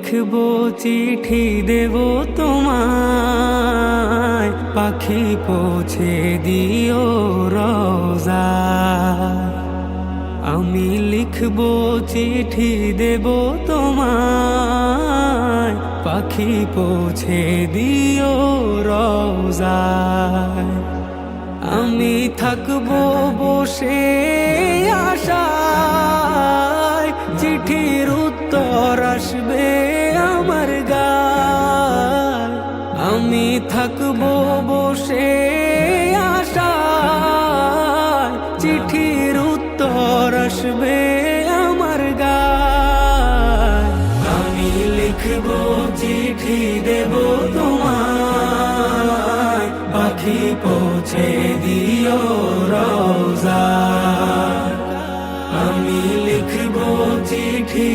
লিখবো চিঠি দেব তোমায়, পাখি পৌঁছে দিও রোজায়। আমি লিখবো চিঠি দেব তোমায়, পাখি পৌঁছে দিও রোজায়। আমি থাকবো বসে আশায়, চিঠির উত্তর আসবে আমার গায়। আমি থাকবো বসে আশায়, চিঠির উত্তর আসবে আমার গায়। আমি লিখবো চিঠি দেব তোমায়, পাখি পৌঁছে দিও রোজায়। আমি লিখবো চিঠি